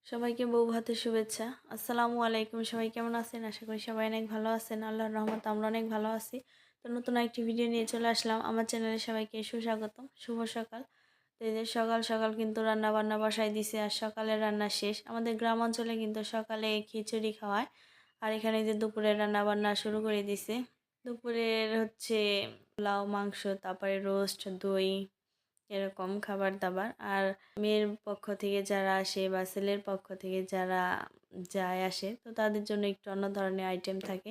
সবাইকে বউ ভাতের শুভেচ্ছা। আসসালামু আলাইকুম। সবাই কেমন আছেন? আশা করি সবাই অনেক ভালো আছেন। আল্লাহর রহমতে আমরা অনেক ভালো আছি। তো নতুন একটি ভিডিও নিয়ে চলে আসলাম আমার চ্যানেলে। সবাইকে সুস্বাগতম, শুভ সকাল। তো এই যে সকাল সকাল কিন্তু রান্না বান্না বসাই দিছে, আর সকালের রান্না শেষ। আমাদের গ্রাম অঞ্চলে কিন্তু সকালে খিচুড়ি খাওয়ায়, আর এখানে যে দুপুরের রান্না বান্না শুরু করে দিছে। দুপুরের হচ্ছে পোলাও, মাংস, তারপরে রোস্ট, দই, এরকম খাবার দাবার। আর মেয়ের পক্ষ থেকে যারা আসে বা ছেলের পক্ষ থেকে যারা যায় আসে, তো তাদের জন্য একটু অন্য ধরনের আইটেম থাকে।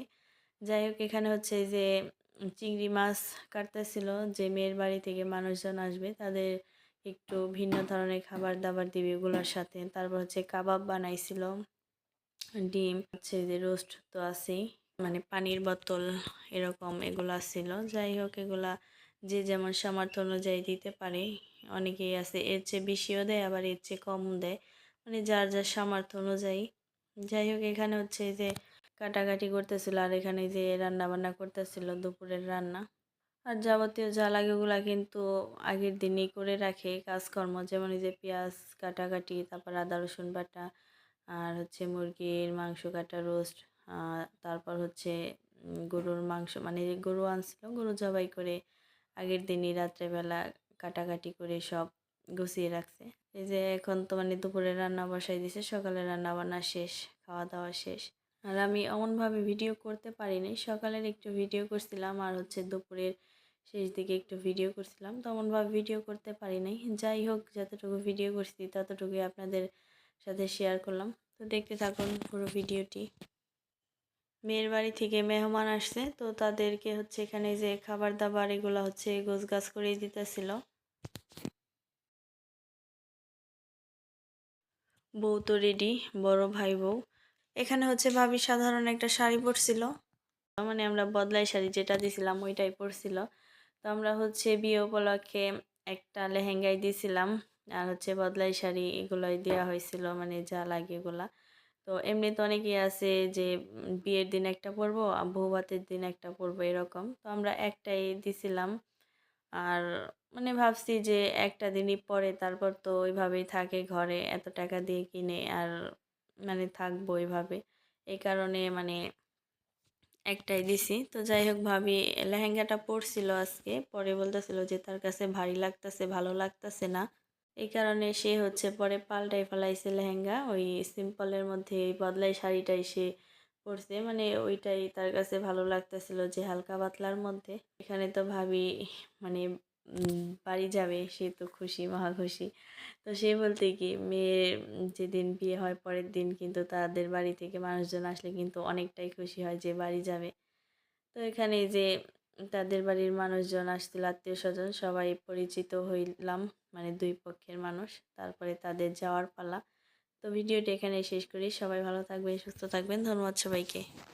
যাই হোক, এখানে হচ্ছে যে চিংড়ি মাছ কাটতেছিল, যে মেয়ের বাড়ি থেকে মানুষজন আসবে তাদের একটু ভিন্ন ধরনের খাবার দাবার দিবে এগুলোর সাথে। তারপর হচ্ছে কাবাব বানাইছিল, ডিম, হচ্ছে যে রোস্ট তো আছেই, মানে পানির বোতল, এরকম এগুলা ছিল। যাই হোক, এগুলা যে যেমন সামর্থ্য অনুযায়ী দিতে পারে। অনেকেই আছে এর চেয়ে বেশিও দেয়, আবার এর চেয়ে কম দেয়, মানে যার যার সামর্থ্য অনুযায়ী। যাই হোক, এখানে হচ্ছে যে কাটাকাটি করতেছিল, আর এখানে যে রান্না বান্না করতেছিল দুপুরের রান্না। আর যাবতীয় যা লাগে ওগুলা কিন্তু আগের দিনই করে রাখে কাজকর্ম, যেমন এই যে পেঁয়াজ কাটাকাটি, তারপর আদা রসুন বাটা, আর হচ্ছে মুরগির মাংস কাটা, রোস্ট, তারপর হচ্ছে গরুর মাংস, মানে গরু আনছিল, গরু জবাই করে আগের দিনই রাত্রেবেলা কাটাকাটি করে সব গুছিয়ে রাখছে। এই যে এখন তো মানে দুপুরে রান্না বসাই দিছে, সকালে রান্না বান্না শেষ, খাওয়া দাওয়া শেষ। আর আমি এমনভাবে ভিডিও করতে পারিনি, সকালের একটু ভিডিও করছিলাম, আর হচ্ছে দুপুরের শেষ দিকে একটু ভিডিও করছিলাম, তেমনভাবে ভিডিও করতে পারি নাই। যাই হোক, যতটুকু ভিডিও করছি ততটুকুই আপনাদের সাথে শেয়ার করলাম। তো দেখতে থাকুন পুরো ভিডিওটি। মেয়ের বাড়ি থেকে মেহমান আসছে, তো তাদেরকে হচ্ছে এখানে যে খাবার দাবার এগুলো হচ্ছে গোছগাছ করে দিতেছিল। বউ তো রেডি, বড় ভাই বউ। এখানে হচ্ছে ভাবি সাধারণ একটা শাড়ি পরছিল, মানে আমরা বদলাই শাড়ি যেটা দিছিলাম ওইটাই পরছিল। তো আমরা হচ্ছে বিয়ে উপলক্ষে একটা লেহেঙ্গাই দিয়েছিলাম, আর হচ্ছে বদলাই শাড়ি এগুলোই দেওয়া হয়েছিল, মানে যা লাগে এগুলা। তো এমনি তো অনেকেই আছে যে বিয়ের দিন একটা পরবো, বউ ভাতের দিন একটা পরবো, এরকম। তো আমরা একটাই দিছিলাম। আর মানে ভাবছি যে একটা দিনই পরে, তারপর তো ওইভাবেই থাকে ঘরে, এত টাকা দিয়ে কিনে আর মানে থাকবো ওইভাবে। এই কারণে মানে একটাই দিছি। তো যাই হোক, ভাবি লেহেঙ্গাটা পরছিল আজকে, পরে বলতেছিল যে তার কাছে ভারী লাগতেছে, ভালো লাগতেছে না। এই কারণে সে হচ্ছে পরে পাল্টাই ফেলাইছে লেহেঙ্গা, ওই সিম্পলের মধ্যে এই বদলাই শাড়িটাই সে পরছে, মানে ওইটাই তার কাছে ভালো লাগতেছিল, যে হালকা পাতলার মধ্যে। এখানে তো ভাবি মানে বাড়ি যাবে, সে তো খুশি, মহা খুশি। তো সে বলতে কি, মেয়ের যেদিন বিয়ে হয় পরের দিন কিন্তু তাদের বাড়ি থেকে মানুষজন আসলে কিন্তু অনেকটাই খুশি হয় যে বাড়ি যাবে। তো এখানে এই যে তাদের বাড়ির মানুষজন আসছিল, আত্মীয় স্বজন সবাই পরিচিত হইলাম, মানে দুই পক্ষের মানুষ। তারপরে তাদের যাওয়ার পালা। তো ভিডিওটি এখানে শেষ করি। সবাই ভালো থাকবেন, সুস্থ থাকবেন। ধন্যবাদ সবাইকে।